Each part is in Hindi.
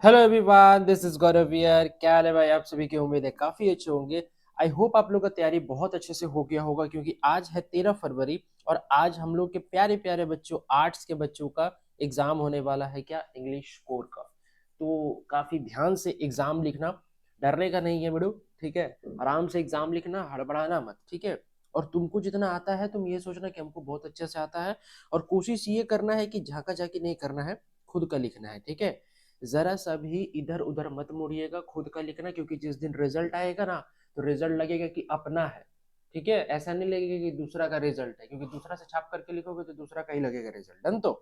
Hello everyone, this is Gaurav here. क्या हाल है भाई? आप सभी की उम्मीद है काफी अच्छे होंगे। आई होप आप लोग का तैयारी बहुत अच्छे से हो गया होगा, क्योंकि आज है 13 फरवरी और आज हम लोग के प्यारे प्यारे बच्चों, आर्ट्स के बच्चों का एग्जाम होने वाला है। क्या? इंग्लिश कोर का। तो काफी ध्यान से एग्जाम लिखना, डरने का नहीं है बेड़ू, ठीक है। आराम से एग्जाम लिखना, हड़बड़ाना मत, ठीक है। और तुमको जितना आता है तुम ये सोचना कि हमको बहुत अच्छे से आता है, और कोशिश ये करना है कि झाका झाकी नहीं करना है, खुद का लिखना है, ठीक है। जरा सा भी इधर उधर मत मुड़िएगा, खुद का लिखना, क्योंकि जिस दिन रिजल्ट आएगा ना, तो रिजल्ट लगेगा कि अपना है, ठीक है। ऐसा नहीं लगेगा कि दूसरा का रिजल्ट है, क्योंकि दूसरा से छाप करके लिखोगे तो दूसरा का ही लगेगा रिजल्ट। डन तो?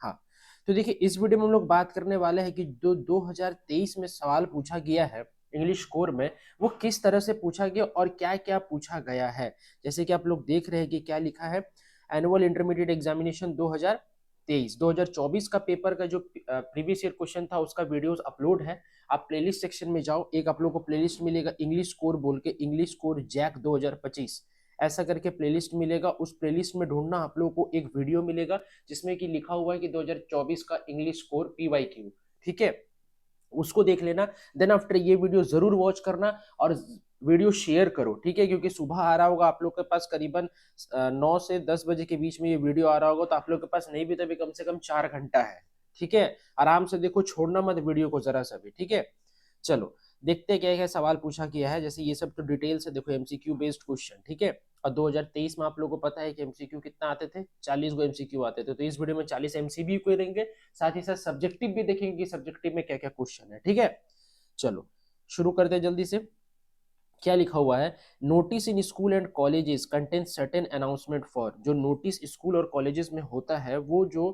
हाँ। तो देखिए, इस वीडियो में हम लोग बात करने वाले हैं कि जो 2023 में सवाल पूछा गया है इंग्लिश कोर में, वो किस तरह से पूछा गया और क्या क्या पूछा गया है। जैसे कि आप लोग देख रहे हैं कि क्या लिखा है, एनुअल इंटरमीडिएट एग्जामिनेशन 2024 का पेपर का जो प्रीवियस ईयर क्वेश्चन था उसका वीडियोस अपलोड है। आप प्लेलिस्ट सेक्शन में जाओ, एक आप लोग को प्लेलिस्ट मिलेगा इंग्लिश कोर बोल के, इंग्लिश कोर जैक 2025 ऐसा करके प्लेलिस्ट मिलेगा। उस प्लेलिस्ट में ढूंढना, आप लोगों को एक वीडियो मिलेगा जिसमें कि लिखा हुआ है कि 2024 का इंग्लिश कोर पीवाईक्यू, ठीक है। उसको देख लेना। देन आफ्टर ये वीडियो जरूर वॉच करना और वीडियो शेयर करो, ठीक है। क्योंकि सुबह आ रहा होगा आप लोग के पास, करीबन 9 से 10 बजे के बीच में ये वीडियो आ रहा होगा, तो आप लोग के पास नहीं भी तभी कम से कम 4 घंटा है, ठीक है। आराम से देखो, छोड़ना मत वीडियो को जरा सा भी, ठीक है। चलो देखते क्या क्या सवाल पूछा गया है। जैसे ये सब तो डिटेल से देखो, एमसीक्यू बेस्ड क्वेश्चन, ठीक है। और 2023 में आप लोगों को पता है कि एमसीक्यू कितना आते थे, 40 गो एमसीक्यू आते थे। तो इस वीडियो में 40 एमसीबी को रहेंगे, साथ ही साथ सब्जेक्टिव भी देखेंगे कि सब्जेक्टिव में क्या क्या क्वेश्चन है, ठीक है। चलो शुरू करते हैं जल्दी से। क्या लिखा हुआ है? Notice in school and colleges contain certain announcement for. जो नोटिस स्कूल और कॉलेजेस में होता है, वो जो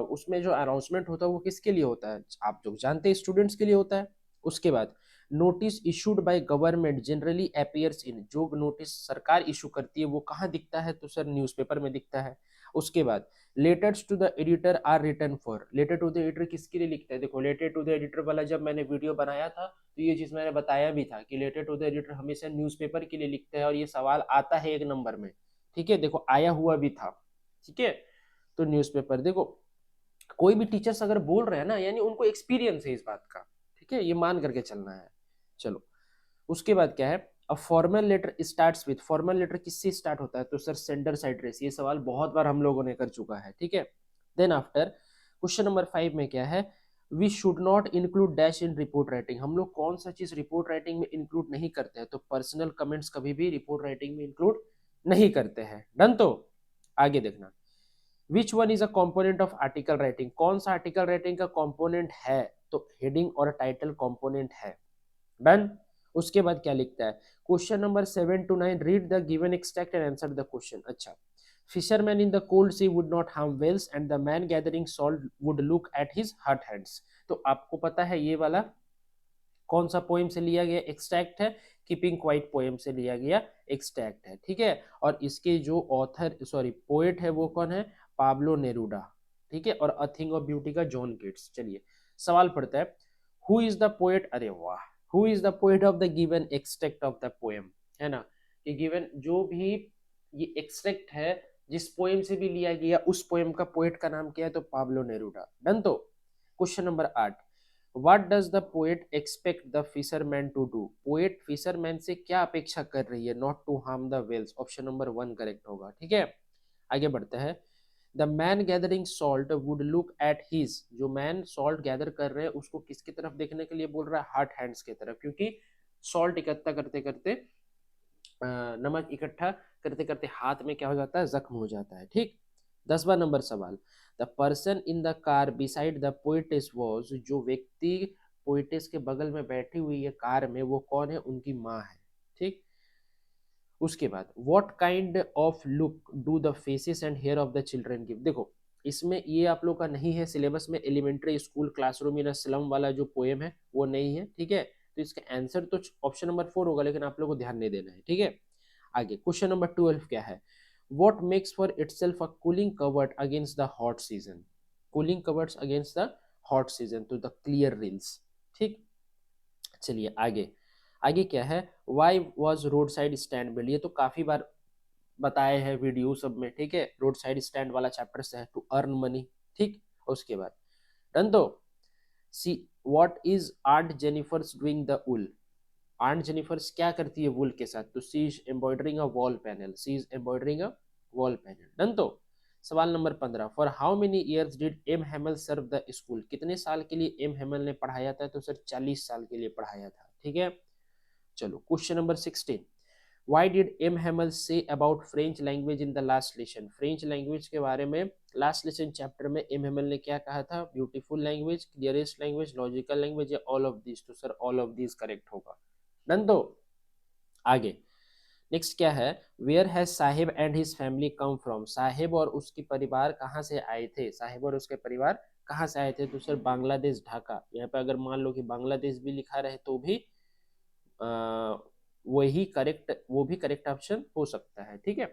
उसमें जो अनाउंसमेंट होता है वो किसके लिए होता है? आप जो जानते हैं, स्टूडेंट्स के लिए होता है। उसके बाद, notice issued by government generally appears इन। जो नोटिस सरकार इशू करती है वो कहाँ दिखता है? तो सर न्यूज़पेपर में दिखता है। उसके बाद, letters to the editor are written for. Letter to the editor किसके लिए लिखता है? देखो, लेटर टू द एडिटर वाला जब मैंने वीडियो बनाया था तो ये चीज मैंने बताया भी था कि लेटर टू द एडिटर हमेशा न्यूज़पेपर के लिए लिखते हैं, और ये सवाल आता है 1 नंबर में, ठीक है। देखो आया हुआ भी था, ठीक है। तो न्यूज़पेपर देखो, कोई भी टीचर्स अगर बोल रहे हैं ना, यानी उनको एक्सपीरियंस है इस बात का, ठीक है। ये मान करके चलना है। चलो उसके बाद क्या है? A formal letter starts with. Formal letter किससे स्टार्ट होता है? तो सर सेंडर साइड रेस। ये सवाल बहुत बार हम लोगों ने कर चुका है, ठीक है। देन आफ्टर, क्वेश्चन नंबर 5 में क्या है? We should not include dash in report writing. हम लोग कौन सा चीज रिपोर्ट राइटिंग में इंक्लूड नहीं करते हैं? तो पर्सनल कमेंट्स कभी भी रिपोर्ट राइटिंग में इंक्लूड नहीं करते हैं। डन तो? आगे देखना, which one is a component of article writing. कौन सा आर्टिकल राइटिंग का कॉम्पोनेंट है? तो हेडिंग और टाइटल कॉम्पोनेंट है। डन। उसके बाद क्या लिखता है? Question number 7 to 9, read the given extract and answer the question. अच्छा, fisherman in the cold sea would not harm whales and the man gathering salt would look at his hut hands. तो आपको पता है ये वाला कौन सा पोएम से लिया गया एक्सट्रैक्ट है? कीपिंग क्वाइट पोएम से लिया गया एक्सट्रैक्ट है, ठीक है। और इसके जो ऑथर, सॉरी पोएट है, वो कौन है? पाब्लो नेरुडा, ठीक है। और अ थिंग ऑफ ब्यूटी का जॉन केट्स। चलिए सवाल पढ़ता है, हु इज द पोएट? अरे वाह, who is the poet of the given extract of the poem, है ना। कि गिवन जो भी ये एक्सट्रैक्ट है, जिस पोएम से भी लिया गया, उस पोएम का पोएट का नाम क्या है? तो पाब्लो नेरुडा। डन तो? Question number 8, what does the poet expect the fisherman to do. Poet fisherman से क्या अपेक्षा कर रही है? Not to harm the whales. Option number 1 correct होगा, ठीक है। आगे बढ़ते हैं, the man gathering salt would look at his. जो मैन सॉल्ट गैदर कर रहे हैं उसको किसकी तरफ देखने के लिए बोल रहा है? हार्ट हैंड्स की तरफ, क्योंकि सॉल्ट इकट्ठा करते करते, नमक इकट्ठा करते करते हाथ में क्या हो जाता है? जख्म हो जाता है, ठीक। 10वां नंबर सवाल, the person in the car beside the poetess was. जो व्यक्ति पोइटेस के बगल में बैठी हुई है कार में, वो कौन है? उनकी माँ है, ठीक। उसके बाद, what kind of look do the faces and hair of the children give. देखो इसमें ये आप लोग का नहीं है सिलेबस में, elementary school classroom in slum वाला जो पोएम है वो नहीं है, ठीक है। तो इसका आंसर तो ऑप्शन नंबर 4 होगा, लेकिन आप लोग को ध्यान नहीं देना है, ठीक है। आगे क्वेश्चन नंबर 12 क्या है? What makes for itself a cooling covert against the hot season. Cooling coverts against the hot season, तो द क्लियर रिल्स, ठीक। चलिए आगे, आगे क्या है? Why was road side stand build. ये तो काफी बार बताए हैं वीडियो सब में, ठीक है। रोड साइड स्टैंड वाला चैप्टर से है, टू अर्न मनी, ठीक। उसके बाद, डन तो? See what is aunt Jennifer's doing the wool? Aunt Jennifer's क्या करती है वुल के साथ? तो she is embroidering a wall panel, she is embroidering a wall panel. Done. तो सवाल नंबर 15, for how many years did M Hamel serve the school? कितने साल के लिए एम हेमल ने पढ़ाया था? तो सर 40 साल के लिए पढ़ाया था। ठीक है, चलो question number 16, why did M Hamel say about French language in the last lesson? French language के बारे में लास्ट लेसन चैप्टर में एम हेमल ने क्या कहा था? Beautiful language, clearest language, logical language या ऑल ऑफ दिस? तो sir all of this correct होगा। डन। तो आगे नेक्स्ट क्या है? Where has Saheb and his family come from? Saheb और उसके परिवार कहाँ से आए थे? साहिब और उसके परिवार कहाँ से आए थे? तो सर बांग्लादेश, ढाका। यहाँ पे अगर मान लो कि बांग्लादेश भी लिखा रहे तो भी वही करेक्ट, वो भी करेक्ट ऑप्शन हो सकता है। ठीक है,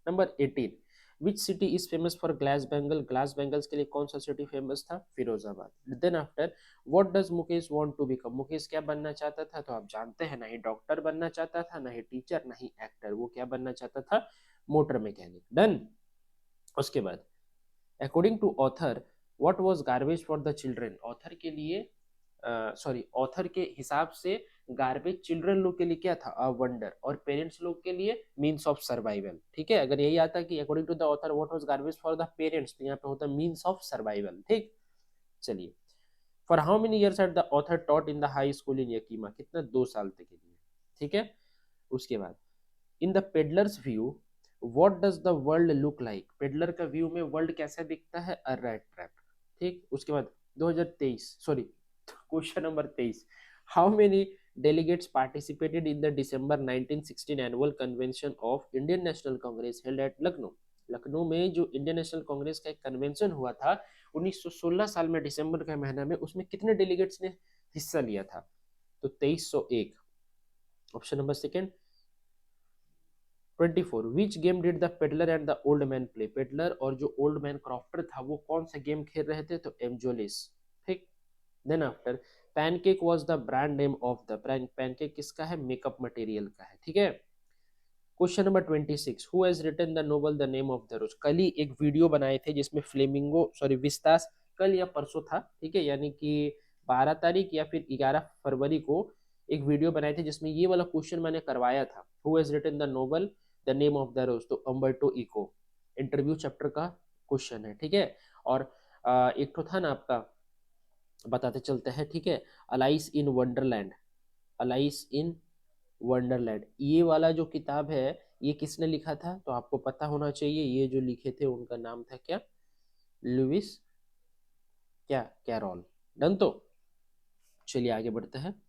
number 18, which city is famous for glass bangle? Glass bangles के लिए कौन सा सिटी फेमस था? Firozabad. Then after, what does Mukesh want to become? Mukesh क्या बनना चाहता था? तो आप जानते हैं, ना ही डॉक्टर बनना चाहता था, ना ही टीचर, ना ही एक्टर। वो क्या बनना चाहता था? Motor mechanic. डन। उसके बाद, according to author, what was garbage for the children? Author के लिए सॉरी ऑथर के हिसाब से गार्बेज चिल्ड्रन लोग के लिए क्या था? A wonder. और पेरेंट्स लोग के लिए मीन्स ऑफ सर्वाइवल। ठीक है, अगर यही आता कि according to the author what was garbage for the parents, तो यहाँ पे होता मीन्स ऑफ सर्वाइवल। ठीक, चलिए, for how many years had the author taught in the high school in Yakima? कितना? 2 साल तक के लिए। ठीक है, उसके बाद, in the peddlers view what does the world look like? Peddler का व्यू में वर्ल्ड कैसा दिखता है? A rat trap. ठीक, उसके बाद 2023 sorry question number 23, how many delegates participated in the December 1916 annual convention of Indian National Congress held at Lucknow? Lucknow में जो इंडियन नेशनल कांग्रेस का एक कन्वेंशन हुआ था 1916 साल में दिसंबर के महीना में, उसमें कितने डेलीगेट्स ने हिस्सा लिया था? तो 2301। Option number second 24, which game did the peddler and the old man play? Peddler और जो ओल्ड मैन क्रॉफ्टर था वो कौन सा गेम खेल रहे थे? तो एमजोलिस। ठीक, then after, pancake was the brand name of the, pancake किसका है? मेकअप मटेरियल का है। ठीक है, question number 26, who has written the novel the name of the rose? कल ही एक वीडियो बनाए थे जिसमें फ्लेमिंगो सॉरी विस्तास, कल या परसों था, ठीक है, यानी कि 12 तारीख या फिर 11 फरवरी को एक वीडियो बनाए थे जिसमें ये वाला क्वेश्चन मैंने करवाया था, who has written the novel the name of the rose? तो अम्बर्टो इको। इंटरव्यू चैप्टर का क्वेश्चन है। ठीक है, और एक तो था ना आपका, बताते चलते हैं। ठीक है, Alice in Wonderland, Alice in Wonderland, ये वाला जो किताब है ये किसने लिखा था? तो आपको पता होना चाहिए, ये जो लिखे थे उनका नाम था क्या? लुइस क्या कैरॉल। डन। तो चलिए आगे बढ़ते हैं।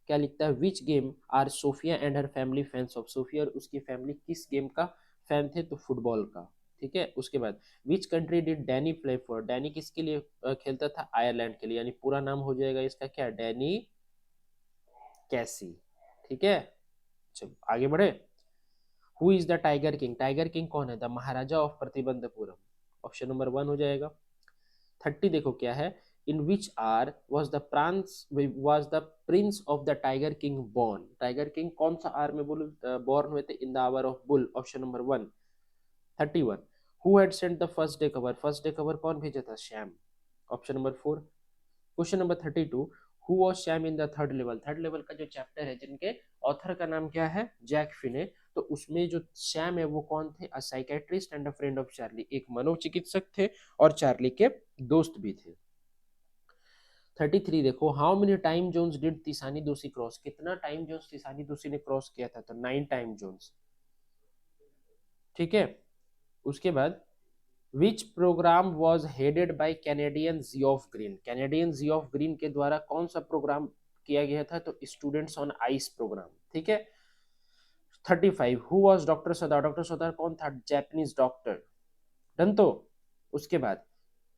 क्या लिखता है? Which game are Sophia and her family fans of? सोफिया और उसकी फैमिली किस गेम का फैन थे? तो फुटबॉल का। ठीक है, उसके बाद, which country did Danny play for? Danny किसके लिए खेलता था? आयरलैंड के लिए, यानी पूरा नाम हो जाएगा इसका क्या? डैनी कैसी। ठीक है, चलो आगे बढ़े। Who is the tiger king? Tiger king कौन है? The Maharaja of Pratibandapuram. Option number 1 हो जाएगा। 30 देखो क्या है, in which hour was the prince of the tiger king born? Tiger king कौन सा आर में बोलो बॉर्न हुए थे? In the hour of bull. Option number 1। 31, who had sent the first day cover? First day cover कौन भेजा था? Shyam. Option number 4। Question number 32, who was Shyam in the third level? Third level का जो चैप्टर है जिनके ऑथर का नाम क्या है? जैक फिने। तो उसमें जो श्याम है वो कौन थे? A psychiatrist and a friend of Charlie, एक मनोचिकित्सक थे और चार्ली के दोस्त भी थे। 33 देखो, how many time zones did Tishani Doshi cross? कितना टाइम जोन्स तिसानी दोषी ने क्रॉस किया था? तो 9 टाइम जोन्स। ठीक है, उसके बाद, विच programme was headed by Canadian Geoff green? Canadian Geoff green के द्वारा कौन सा प्रोग्राम किया गया था? तो स्टूडेंट्स ऑन आइस प्रोग्राम। ठीक है, 35, who was doctor Sadao? Doctor Sadao कौन था? Japanese doctor. डन। तो उसके बाद,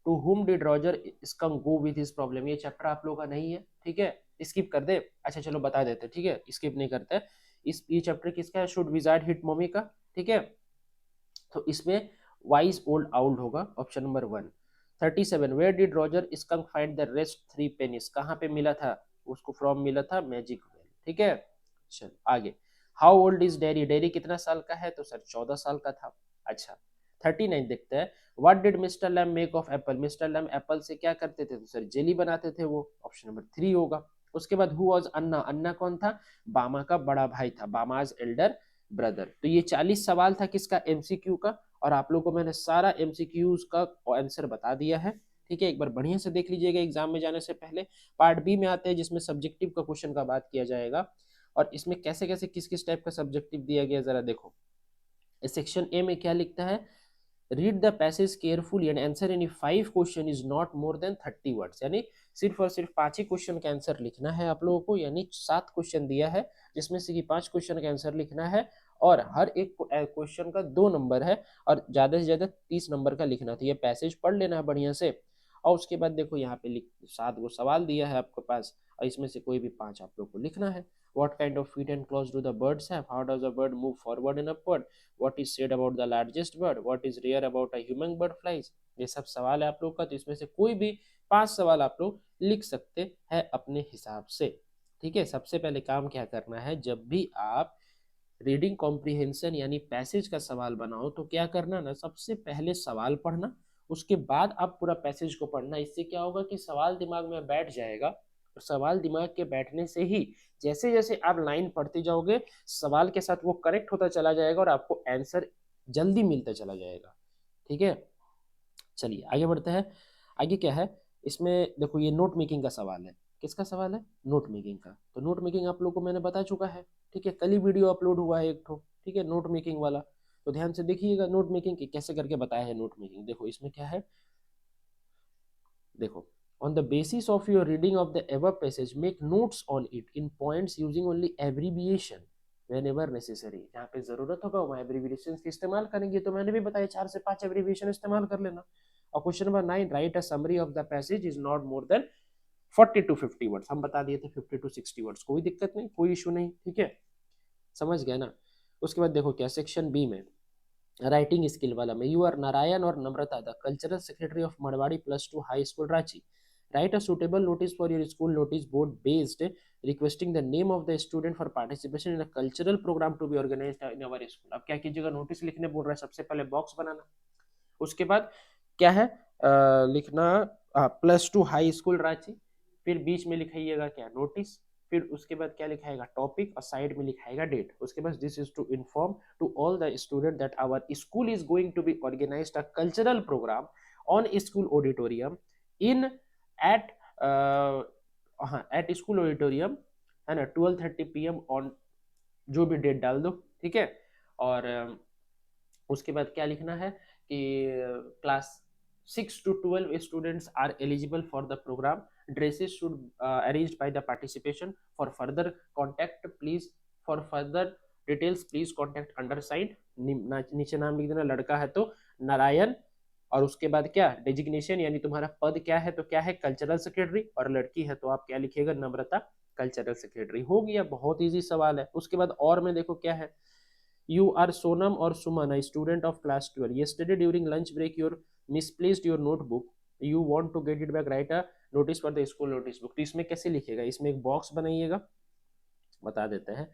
to whom did Roger Skunk go with his problem? ये चैप्टर आप लोगों का नहीं है, ठीक है, स्किप कर दे। अच्छा चलो बता देते, ठीक है, स्किप नहीं करते। इस ये चैप्टर किसका है? शुड विजार्ड हिट मम्मी का। ठीक है, तो इसमें वाइज ओल्ड आउल होगा। Option number 1। 37, where did Roger Skunk find the rest 3 pennies? कहाँ पे मिला था उसको? फ्रॉम मिला था मैजिक वेल। ठीक है, चल आगे। How old is dairy? Dairy कितना साल का है? तो सर 14 साल का था। अच्छा, 39 देखते हैं, what did mister Lamb make of apple, mister Lamb apple से क्या करते थे, तो सर जेली बनाते थे वो, ऑप्शन नंबर 3 होगा। उसके बाद हु वाज अन्ना, अन्ना कौन था, बामा का बड़ा भाई था, बामाज एल्डर ब्रदर। तो ये 40 सवाल था किसका, एमसीक्यू का, और आप लोगों को मैंने सारा एमसीक्यूज का आंसर बता दिया है। ठीक है, एक बार बढ़िया से देख लीजिएगा एग्जाम में जाने से पहले। पार्ट बी में आते हैं जिसमें सब्जेक्टिव का क्वेश्चन का बात किया जाएगा, और इसमें कैसे कैसे किस किस टाइप का सब्जेक्टिव दिया गया जरा देखो। सेक्शन ए में क्या लिखता है, read the passage carefully and answer any 5 question is not more than 30 words, यानी सिर्फ और सिर्फ 5 ही क्वेश्चन का आंसर लिखना है आप लोगों को, यानी 7 क्वेश्चन दिया है जिसमें से कि 5 क्वेश्चन का आंसर लिखना है, और हर एक क्वेश्चन का 2 नंबर है, और ज्यादा से ज्यादा 30 नंबर का लिखना था। ये पैसेज पढ़ लेना है बढ़िया से, और उसके बाद देखो यहाँ पे 7 गो सवाल दिया है आपके पास, और इसमें से कोई भी 5 आप लोग को लिखना है। What kind of feet and claws do the birds have? How does a bird move forward and upward? What is said about the largest bird? What is rare about a hummingbird flies? ये सब सवाल है आप लोग का, तो इसमें से कोई भी 5 सवाल आप लोग लिख सकते हैं अपने हिसाब से। ठीक है, सबसे पहले काम क्या करना है, जब भी आप रीडिंग कॉम्प्रिहेंशन यानी पैसेज का सवाल बनाओ तो क्या करना ना, सबसे पहले सवाल पढ़ना, उसके बाद आप पूरा पैसेज को पढ़ना। इससे क्या होगा कि सवाल दिमाग में बैठ जाएगा, और सवाल दिमाग के बैठने से ही जैसे जैसे आप लाइन पढ़ते जाओगे सवाल के साथ वो करेक्ट होता चला जाएगा और आपको आंसर जल्दी मिलता चला जाएगा। ठीक है, चलिए आगे बढ़ते हैं। आगे क्या है, इसमें देखो ये नोट मेकिंग का सवाल है। किसका सवाल है, नोट मेकिंग का। तो नोट मेकिंग आप लोग को मैंने बता चुका है। ठीक है, कल ही वीडियो अपलोड हुआ है एक ठो, ठीक है, नोट मेकिंग वाला, तो ध्यान से देखिएगा नोट मेकिंग की कैसे करके बताया है नोट मेकिंग। देखो इसमें क्या है, देखो, on the basis of your reading of the above passage make notes on it in points using only abbreviation whenever necessary। जहाँ पे जरूरत होगा वहाँ एब्रीविएशन की इस्तेमाल करेंगे, तो मैंने भी बताया 4 से 5 एब्रीविएशन इस्तेमाल कर लेना। और question number 9, right a summary of the passage is not more than 40 to 50 words. हम बता दिए थे 50 to 60 वर्ड्स, कोई दिक्कत नहीं, कोई इशू नहीं। ठीक है, समझ गया ना। उसके बाद देखो क्या सेक्शन बी में राइटिंग स्किल वाला में, यू आर नारायण और Namrata the cultural secretary of Marwari +2 high school Ranchi, write a suitable notice for your school notice board based requesting the name of the student for participation in a cultural program to be organized in our school। अब क्या कीजिएगा, नोटिस लिखने बोल रहा है, सबसे पहले बॉक्स बनाना, उसके बाद क्या है लिखना +2 हाई स्कूल रांची, फिर बीच में लिखाइएगा क्या, नोटिस, फिर उसके बाद क्या लिखाएगा, टॉपिक, और साइड में लिखाएगा डेट। उसके बाद this is to inform to all the student that our school is going to be organised a cultural programme on school auditorium in at हाँ एट स्कूल ऑडिटोरियम, है ना, 12:30 PM ऑन, जो भी डेट डाल दो। ठीक है, और उसके बाद क्या लिखना है कि class 6 to 12 students are eligible for the program, dresses should arranged by the participation, for further contact please, for further details please contact undersigned। नीचे नाम लिख देना, लड़का है तो नारायण, और उसके बाद क्या डेजिग्नेशन यानी तुम्हारा पद क्या है, तो क्या है कल्चरल सेक्रेटरी, और लड़की है तो आप क्या लिखिएगा, नम्रता कल्चरल सेक्रेटरी। हो गया, बहुत इजी सवाल है। उसके बाद और में देखो क्या है, you are Sonam or Suman, a student of class 12, yesterday during lunch break you misplaced your notebook, you want to get it back, write a notice for the school notice book। तो इसमें कैसे लिखेगा, इसमें एक बॉक्स बनाइएगा, बता देते हैं।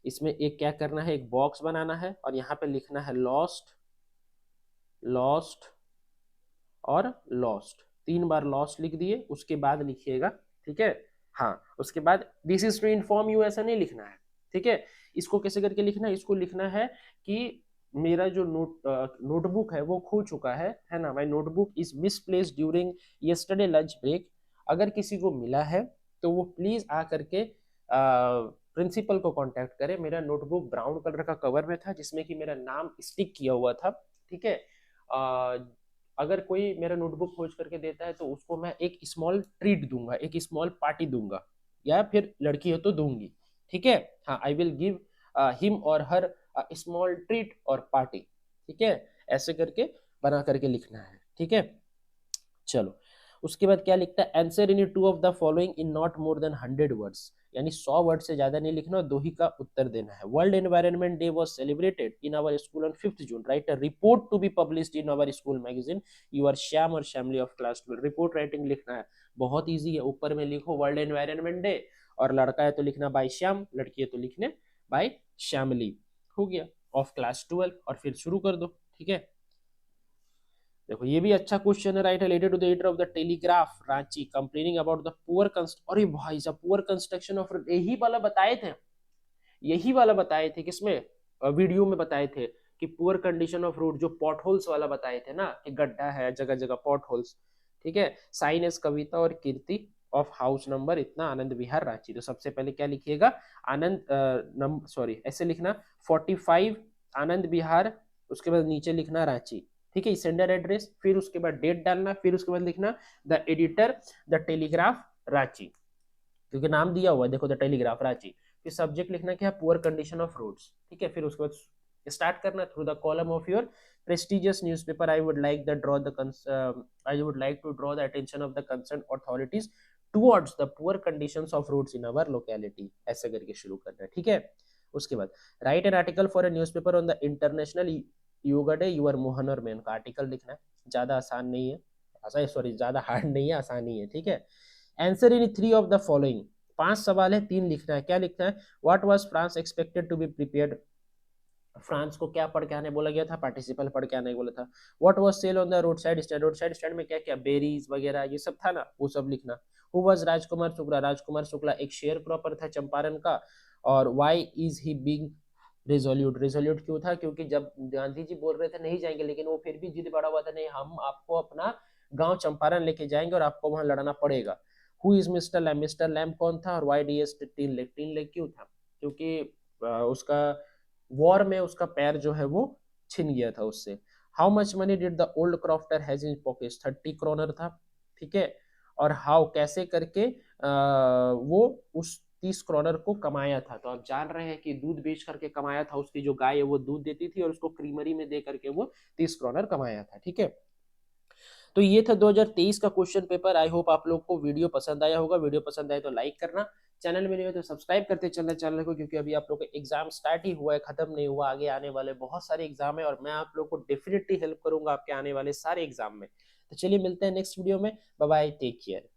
इसमें एक क्या करना है, एक बॉक्स बनाना है, और यहाँ पे लिखना है लॉस्ट, लॉस्ट और लॉस्ट, 3 बार लॉस्ट लिख दिए, उसके बाद लिखिएगा। ठीक है, हाँ, उसके बाद this is to inform you ऐसा नहीं लिखना है। ठीक है, इसको कैसे करके लिखना है, इसको लिखना है कि मेरा जो नोटबुक है वो खो चुका है ना, my notebook is misplaced during yesterday lunch break. अगर किसी को मिला है तो वो प्लीज आ करके प्रिंसिपल को कांटेक्ट करे। मेरा नोटबुक ब्राउन कलर का कवर में था जिसमें कि मेरा नाम स्टिक किया हुआ था। ठीक है, अगर कोई मेरा नोटबुक खोज करके देता है तो उसको मैं एक स्मॉल ट्रीट दूंगा, एक स्मॉल पार्टी दूंगा, या फिर लड़की हो तो दूंगी। ठीक है, हाँ, आई विल गिव हिम और हर स्मॉल ट्रीट और पार्टी। ठीक है, ऐसे करके बना करके लिखना है। ठीक है, चलो उसके बाद क्या लिखता है, answer in 2 of the following in not more than 100 words, यानी 100 वर्ड से ज्यादा नहीं लिखना, 2 ही का उत्तर देना है। World environment day was celebrated in our school on 5th June, right a report to be published in our school magazine, you are Shyam और Shyamli of class 12। Report writing लिखना है, बहुत ईजी है, ऊपर में लिखो वर्ल्ड एनवायरनमेंट डे, और लड़का है तो लिखना बाय श्याम, लड़की है तो लिखने बाय श्यामली। हो गया, ऑफ क्लास 12, और फिर शुरू कर दो। ठीक है, देखो ये भी अच्छा क्वेश्चन है, right. Related to the editor of the Telegraph Ranchi complaining about the poor अरे भाई साहब, पुअर कंस्ट्रक्शन ऑफ, यही वाला बताए थे, यही वाला बताए थे किसमें, वीडियो में बताए थे कि पुअर कंडीशन ऑफ रोड, जो पॉट होल्स वाला बताए थे ना, कि गड्ढा है जगह जगह, पॉट होल्स। ठीक है, साइन एस कविता और कीर्ति ऑफ हाउस नंबर इतना, आनंद विहार रांची। तो सबसे पहले क्या लिखिएगा, आनंद सॉरी ऐसे लिखना 45 आनंद विहार, उसके बाद नीचे लिखना रांची। ठीक है, सेंडर एड्रेस, फिर उसके बाद डेट डालना, फिर उसके बाद लिखना the editor the Telegraph Ranchi, क्योंकि नाम दिया हुआ है देखो, द टेलीग्राफ रांची। फिर सब्जेक्ट लिखना क्या है, पुअर कंडीशन ऑफ रोड्स। ठीक है, फिर उसके बाद स्टार्ट करना, through the column of your prestigious newspaper I would like the draw the I would like to draw the attention of the concerned authorities towards the poor conditions of roads in our locality, ऐसे करके शुरू करना है। ठीक है, उसके बाद write an article for a newspaper on the international yoga day, you're Mohan और मैन का आर्टिकल लिखना है, ज्यादा आसान नहीं है, आसान सॉरी ज्यादा हार्ड नहीं है, आसान ही है। ठीक है, answer in 3 of the following, 5 सवाल है, 3 लिखना है। क्या लिखना है, what was France expected to be prepared, France को क्या पढ़ के आने बोला गया था, पार्टिसिपल पढ़ के आने बोला था। What was sell on the road side stand, road side stand में क्या क्या, बेरीज वगैरह ये सब था ना, वो सब लिखना। हु वाज राजकुमार शुक्ला, राजकुमार शुक्ला एक शेयर क्रॉपर था चंपारण का। और why is he big resolute, resolute क्यों था, क्योंकि जब गांधी जी बोल रहे थे नहीं जाएंगे, लेकिन वो फिर भी जिद बड़ा हुआ था, नहीं हम आपको अपना गांव चंपारण लेके जाएंगे और आपको वहां लड़ना पड़ेगा। Who is mister Lamb, mister Lamb कौन था, और why does tin leg, tin leg क्यों था, क्योंकि उसका वॉर में उसका पैर जो है वो छिन गया था उससे। How much money did the old crofter has in pocket, 30 kroner था। ठीक है, और हाउ कैसे करके वो उस 30 क्रोनर को कमाया था। तो आप जान रहे हैं कि दूध बेच करके कमाया था, उसकी जो गाय है वो दूध देती थी और उसको क्रीमरी में दे करके वो 30 क्रोनर कमाया था। ठीक है, तो ये था 2023 का क्वेश्चन पेपर। आई होप आप लोग को वीडियो पसंद आया होगा, वीडियो पसंद आए तो लाइक करना, चैनल में नहीं हो तो सब्सक्राइब करते चलना चैनल को, क्योंकि अभी आप लोग का एग्जाम स्टार्ट ही हुआ है, खत्म नहीं हुआ, आगे आने वाले बहुत सारे एग्जाम है और मैं आप लोग को डेफिनेटली हेल्प करूंगा आपके आने वाले सारे एग्जाम में। तो चलिए मिलते हैं नेक्स्ट वीडियो में, बाय बाय, टेक केयर।